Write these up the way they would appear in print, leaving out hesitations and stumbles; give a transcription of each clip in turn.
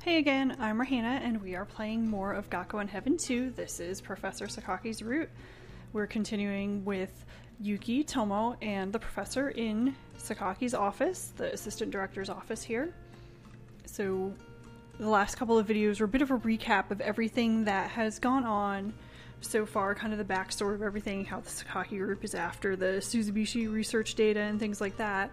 Hey again, I'm Rahina, and we are playing more of Gakuen Heaven 2. This is Professor Sakaki's route. We're continuing with Yuki, Tomo, and the professor in Sakaki's office, the assistant director's office here. So the last couple of videos were a bit of a recap of everything that has gone on so far, kind of the backstory of everything, how the Sakaki group is after the Suzubishi research data and things like that.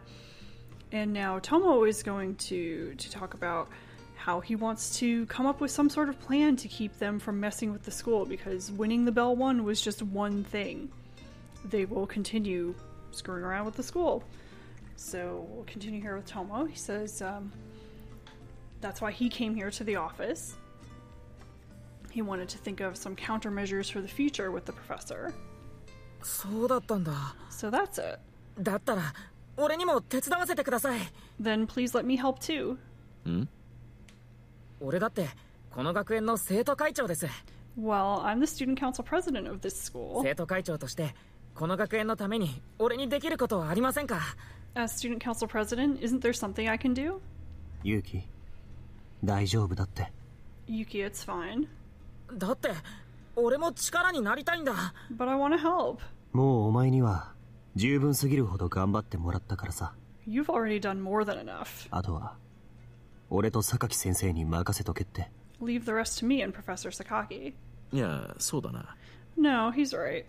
And now Tomo is going to talk about how he wants to come up with some sort of plan to keep them from messing with the school, because winning the Bell 1 was just one thing. They will continue screwing around with the school. So we'll continue here with Tomo. He says that's why he came here to the office. He wanted to think of some countermeasures for the future with the professor. そうだったんだ。 So that's it. だったら俺にも手伝わせてください。 Then please let me help too. 俺だってこの学園の生徒会長です。 Well, I'm the student council president of this school. 生徒会長としてこの学園のために俺にできることはありませんか？ As student council president, isn't there something I can do? Yuki, 大丈夫だって。 Yuki, it's fine. だって俺も力になりたいんだ。 But I want to help. もうお前には十分すぎるほど頑張ってもらったからさ。 You've already done more than enough. あとは俺と榊先生に任せとけって。 Leave the rest to me and Professor Sakaki. いや、そうだな。 No, he's right.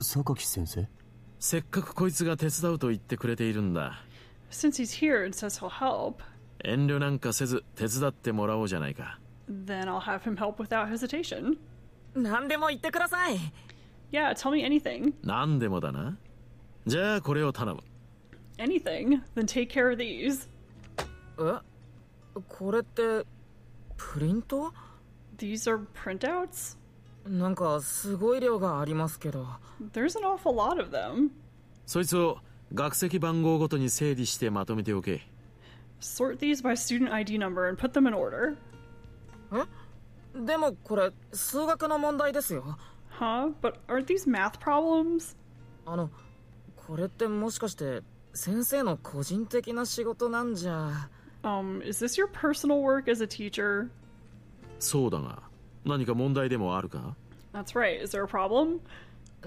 榊先生？せっかくこいつが手伝うと言ってくれているんだ。 Since he's here and says he'll help, 遠慮なんかせず手伝ってもらおうじゃないか。 then I'll have him help without hesitation. 何でも言ってください。 Yeah, tell me anything. 何でもだな。じゃあこれを頼む。 Anything? Then take care of these. え？これってプリント？ These are printouts? なんかすごい量がありますけど。 There's an awful lot of them. そいつを学籍番号ごとに整理してまとめておけ。 Sort these by student ID number and put them in order. え？でもこれ数学の問題ですよ。 Huh? But aren't these math problems? これってもしかして先生の個人的な仕事なんじゃ。 Is this your personal work as a teacher? そうだが、何か問題でもあるか？ That's right. Is there a problem?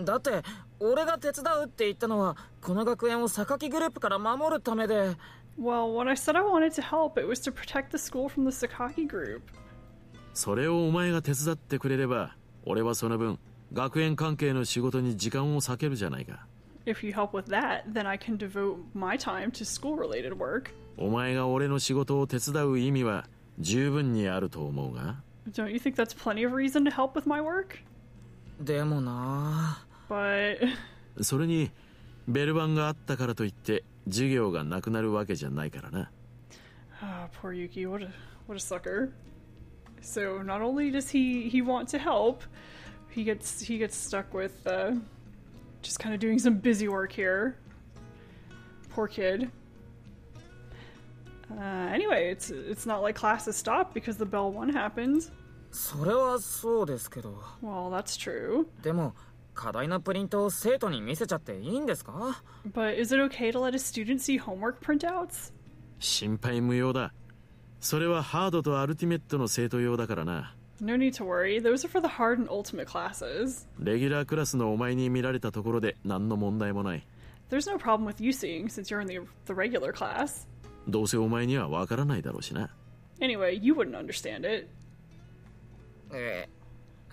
だって俺が手伝うって言ったのはこの学園を榊グループから守るためで。 Well, when I said I wanted to help, it was to protect the school from the Sakaki group. それをお前が手伝ってくれれば、俺はその分学園関係の仕事に時間を割けるじゃないか。 If you help with that, then I can devote my time to school-related work. お前が俺の仕事を手伝う意味は十分にあると思うが。 Don't you think that's plenty of reason to help with my work? でもな。 But それにベル板があったからといって授業がなくなるわけじゃないからな。Poor Yuki, what a sucker. So not only does he want to help, he gets stuck with just kind of doing some busy work here. Poor kid. Anyway, it's not like classes stopped because the Bell 1 happened. それはそうですけど。 Well, that's true. でも課題のプリントを生徒に見せちゃっていいんですか？ But is it okay to let a student see homework printouts? 心配無用だ。それはハードとアルティメットの生徒用だからな。 No need to worry. Those are for the hard and ultimate classes. レギュラークラスのお前に見られたところで何の問題もない。 There's no problem with you seeing since you're in the regular class. どうせお前にはわからないだろうしな。 Anyway, you wouldn't understand it.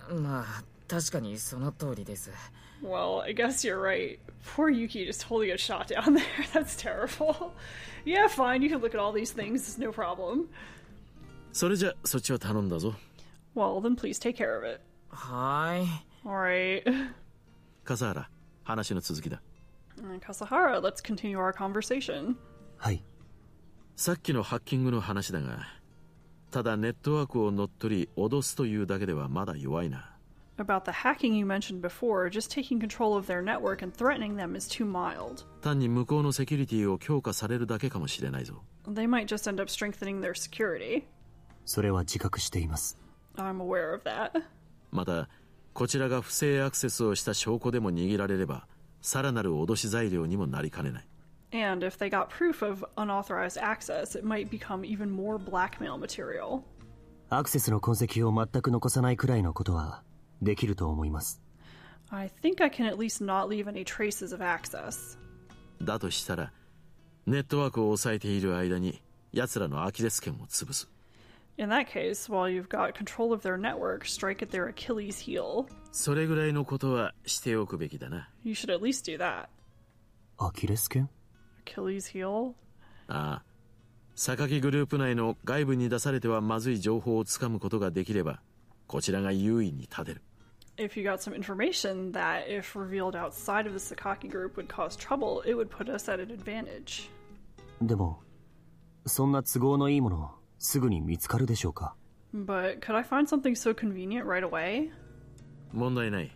まあ確かにその通りです。 Well, I guess you're right. Poor Yuki just totally got shot down there. That's terrible. Yeah, fine. You can look at all these things. It's no problem. それじゃそっちは頼んだぞ。 Well, then please take care of it. はい。 Alright. 笠原、話の続きだ。 Kasahara, let's continue our conversation. はい。さっきのハッキングの話だが、ただネットワークを乗っ取り脅すというだけではまだ弱いな。About the hacking you mentioned before, just taking control of their network and threatening them is too mild. 単に向こうのセキュリティを強化されるだけかもしれないぞ。 They might just end up strengthening their security. それは自覚しています。 I'm aware of that. また、こちらが不正アクセスをした証拠でも握られれば、さらなる脅し材料にもなりかねない。And if they got proof of unauthorized access, it might become even more blackmail material. アクセスの痕跡を全く残さないくらいのことはできると思います。I think I can at least not leave any traces of access. だとしたらネットワークを抑えている間に奴らのアキレス腱を潰す。 In that case, while you've got control of their network, strike at their Achilles heel. それぐらいのことはしておくべきだな。 You should at least do that. アキレス腱？ Achilles heel? ああ、榊グループ内の外部に出されてはまずい情報をつかむことができればこちらが優位に立てる。 If you got some information that, if revealed outside of the Sakaki group, would cause trouble, it would put us at an advantage. でもそんな都合のいいものすぐに見つかるでしょうか？ But could I find something so convenient right away? 問題ない。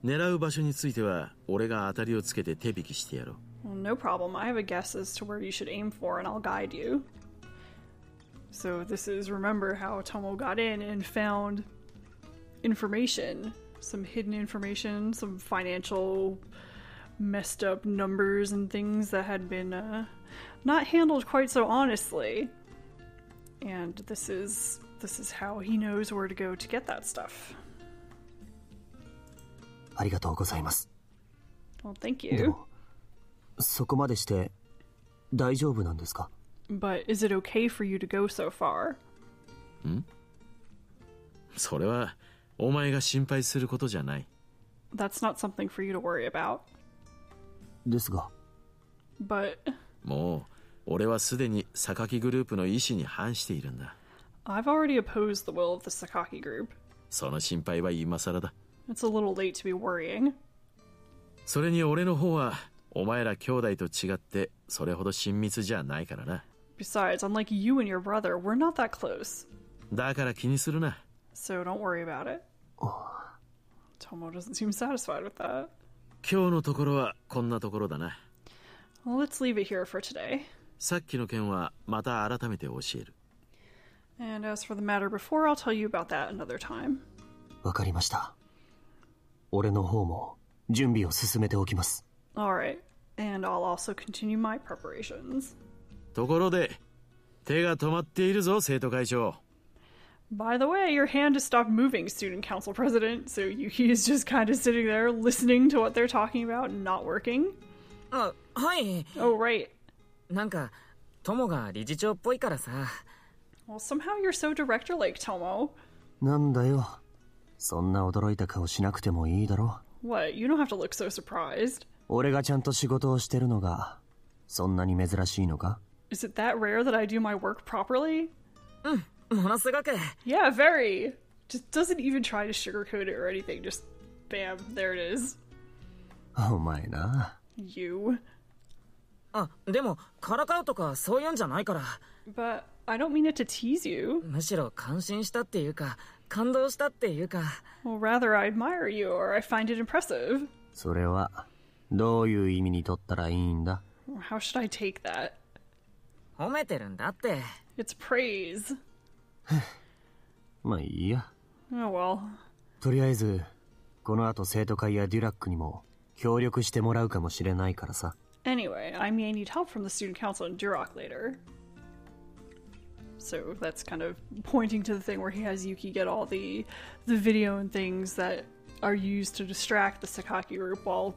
狙う場所については俺が当たりをつけて手引きしてやろう。 Well, no problem. I have a guess as to where you should aim for, and I'll guide you. So this is, remember how Tomo got in and found information, some hidden information, some financial messed up numbers and things that had been not handled quite so honestly. And this is how he knows where to go to get that stuff. ありがとうございます。 Well, thank で you. もそこまでして大丈夫なんですか？ But is it okay for you to go so far? それはお前が心配することじゃない。 That's not something for you to worry about. ですが But もう俺はすでに榊グループの意思に反しているんだ。 I've already opposed the will of the Sakaki group. その心配は今更だ。 It's a little late to be worrying. それに俺の方はお前ら兄弟と違ってそれほど親密じゃないからな。 Besides, unlike you and your brother, we're not that close. だから気にするな。 So don't worry about it. Tomo doesn't seem satisfied with that. 今日のところはこんなところだな。 Well, let's leave it here for today. さっきの件はまた改めて教える。 And as for the matter before, I'll tell you about that another time. わかりました。俺の方も準備を進めておきます。 Alright, and I'll also continue my preparations. ところで手が止まっているぞ生徒会長。 By the way, your hand has stopped moving, Student Council President, so Yuki is just kind of sitting there listening to what they're talking about and not working. あ、はい。 Oh, right. なんか友が理事長っぽいからさ。 Well, somehow you're so director-like, Tomo. なんだよ。そんな驚いた顔しなくてもいいだろ。 What? You don't have to look so surprised. 俺がちゃんと仕事をしてるのがそんなに珍しいのか？ Is it that rare that I do my work properly? ものすごく。 Yeah, very. Just doesn't even try to sugarcoat it or anything. Just bam, there it is. お前な。 You. あ、でもからかうとかそういうんじゃないから。 But I don't mean it to tease you. むしろ感心したっていうか感動したっていうか。 Well, rather I admire you or I find it impressive. それはどういう意味に取ったらいいんだ？ How should I take that? 褒めてるんだって。 It's praise. まあいいや。 Oh well. とりあえずこの後生徒会やデュラックにも協力してもらうかもしれないからさ。 Anyway, I may need help from the student council in Duroc later. So that's kind of pointing to the thing where he has Yuki get all the video and things that are used to distract the Sakaki group while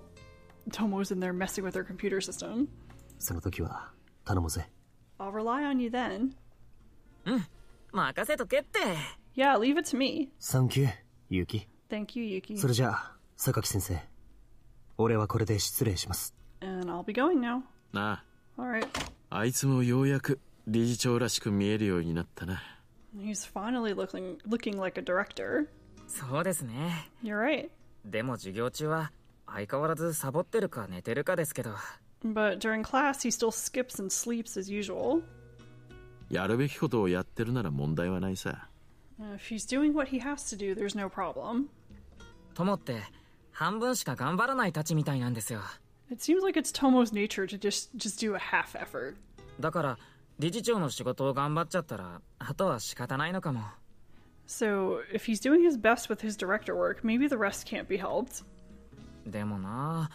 Tomo's in there messing with their computer system. その時は頼むぜ。 I'll rely on you then. 任せとけって。 Yeah, leave it to me. サンキュー、ユキ。 Thank you, Yuki. それじゃあ、榊先生。俺はこれで失礼します。 And I'll be going now. な Alright. あ、あいつもようやく理事長らしく見えるようになったな。 He's finally looking like a director. そうですね。 You're right. でも授業中は相変わらずサボってるか寝てるかですけど。 But during class, he still skips and sleeps as usual. やるべきことをやってるなら問題はないさ。 If he's doing what he has to do, there's no problem. 友って半分しか頑張らないたちみたいなんですよ。 It seems like it's Tomo's nature to just do a half effort. だから理事長の仕事を頑張っちゃったらあとは仕方ないのかも。 So, if he's doing his best with his director work, maybe the rest can't be helped. でもな、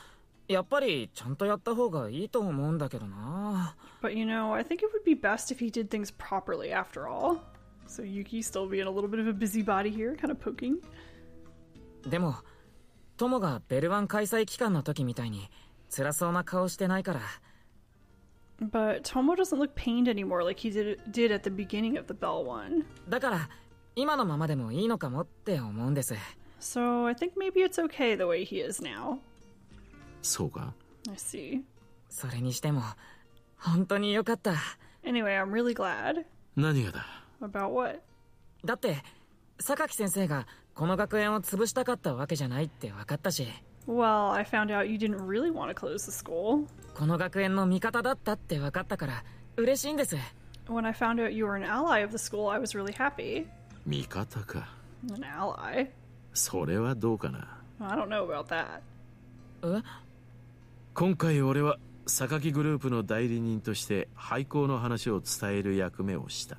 やっぱりちゃんとやった方がいいと思うんだけどな。 But you know, I think it would be best if he did things properly after all. So Yuki still being a little bit of a busybody here, kind of poking. でも、トモがベルワン開催期間の時みたいに辛そうな顔してないから。But Tomo doesn't look pained anymore like he did at the beginning of the Bell one. だから今のままでもいいのかもって思うんです。So I think maybe it's okay the way he is now. そうか。 I see. それにしても本当に良かった。Anyway, I'm really glad. 何がだ。 About what? だって榊先生がこの学園を潰したかったわけじゃないって分かったし。Well, I found out you didn't really want to close the school. この学園の味方だったって分かったから嬉しいんです。 When I found out you were an ally of the school, I was really happy. 味方か。 An ally? それはどうかな。 I don't know about that. え？今回俺は榊グループの代理人として廃校の話を伝える役目をした。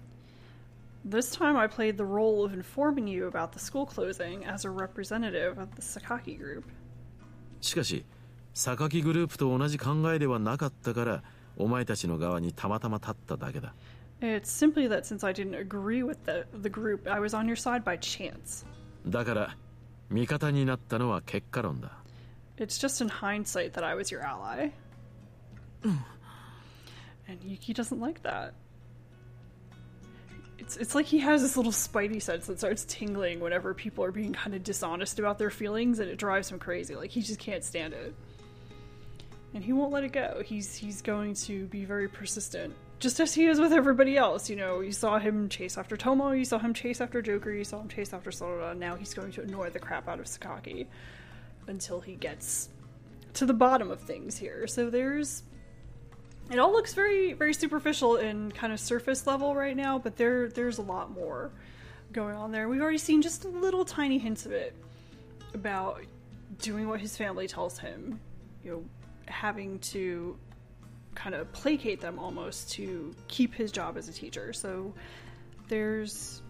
This time I played the role of informing you about the school closing as a representative of the Sakaki group. しかし榊グループと同じ考えではなかったからお前たちの側にたまたま立っただけだ。 It's simply that since I didn't agree with the group, I was on your side by chance. だから味方になったのは結果論だ。 It's just in hindsight that I was your ally. And Yuki doesn't like that. It's like he has this little spidey sense that starts tingling whenever people are being kind of dishonest about their feelings, and it drives him crazy. Like, he just can't stand it. And he won't let it go. He's going to be very persistent. Just as he is with everybody else. You know, you saw him chase after Tomo, you saw him chase after Joker, you saw him chase after Sora. Now he's going to annoy the crap out of Sakaki until he gets to the bottom of things here. So it all looks very, very superficial and kind of surface level right now, but there's a lot more going on there. We've already seen just little tiny hints of it about doing what his family tells him, you know, having to kind of placate them almost to keep his job as a teacher. So there's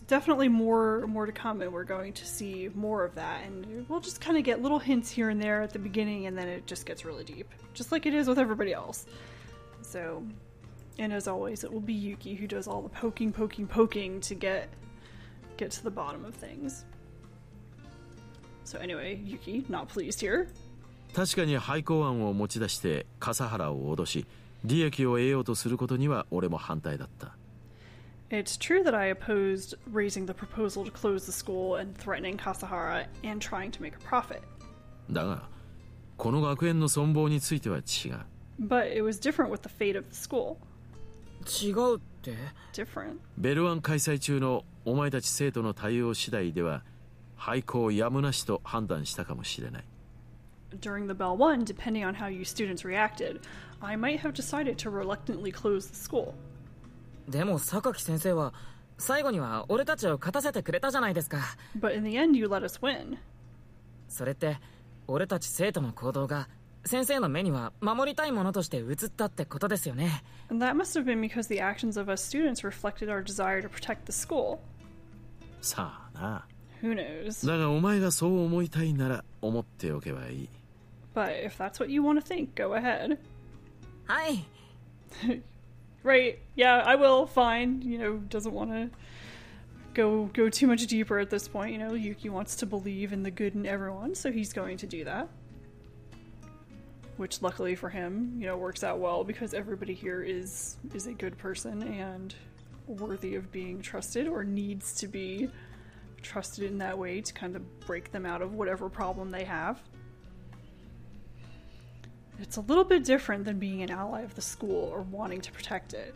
definitely more to come, and we're going to see more of that, and we'll just kind of get little hints here and there at the beginning, and then it just gets really deep, just like it is with everybody else. So, and as always, it will be Yuki who does all the poking to get to the bottom of things. So anyway, Yuki, not pleased here. 確かに廃校案を持ち出して笠原を脅し利益を得ようとすることには俺も反対だった。 It's true that I opposed raising the proposal to close the school and threatening Kasahara and trying to make a profit. だがこの学園の存亡については違う。 But it was different with the fate of the school. 違うって？ Different. ベルワン開催中のお前たち生徒の対応次第では廃校やむなしと判断したかもしれない。 During the Bell One, depending on how you students reacted, I might have decided to reluctantly close the school. でも榊先生は最後には俺たちを勝たせてくれたじゃないですか。 But in the end, you let us win. それって俺たち生徒の行動が先生の目には守りたいものとして映ったってことですよね。 And that must have been because the actions of us students reflected our desire to protect the school. さあな。 Who knows? だがお前がそう思いたいなら思っておけばいい。 But if that's what you want to think, go ahead. はい。Right, yeah, I will, fine. You know, doesn't want to go too much deeper at this point. You know, Yuki wants to believe in the good in everyone, so he's going to do that. Which, luckily for him, you know, works out well because everybody here is a good person and worthy of being trusted or needs to be trusted in that way to kind of break them out of whatever problem they have. It's a little bit different than being an ally of the school or wanting to protect it.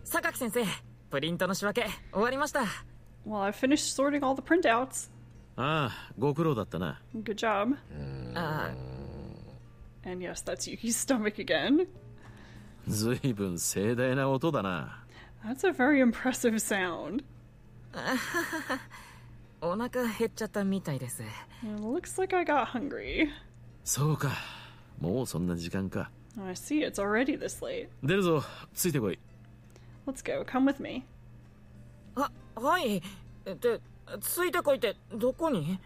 榊先生、プリントの仕分け終わりました。 Well, I've finished sorting all the printouts. ああ、ご苦労だったな。 Good job. あ And yes, that's Yuki's stomach again. ずいぶん盛大な音だな。 That's a very impressive sound. お腹減っちゃったみたいです。 It looks like I got hungry. そうか、もうそんな時間か。 I see, it's already this late. 出るぞ、ついてこい。 Let's go, come with me. はい。で、ついてこいってどこに？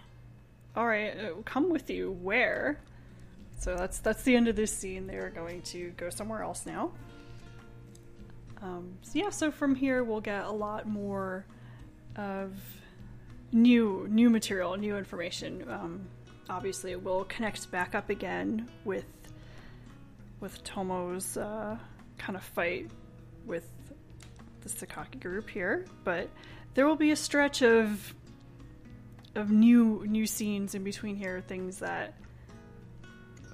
Alright, come with you. Where? So that's the end of this scene. They're going to go somewhere else now. So from here we'll get a lot more of new material, new information. Obviously we'll connect back up again with Tomo's kind of fight with the Sakaki group here, but there will be a stretch of new scenes in between here, things that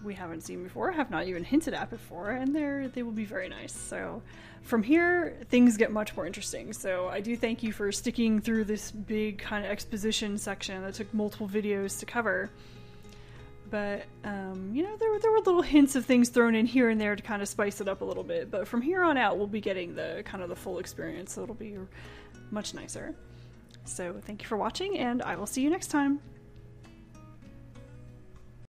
we haven't seen before, have not even hinted at before, and they will be very nice. So from here, things get much more interesting. So I do thank you for sticking through this big kind of exposition section that took multiple videos to cover. But, there were little hints of things thrown in here and there to kind of spice it up a little bit. But from here on out, we'll be getting the kind of the full experience, so it'll be much nicer. So thank you for watching, and I will see you next time.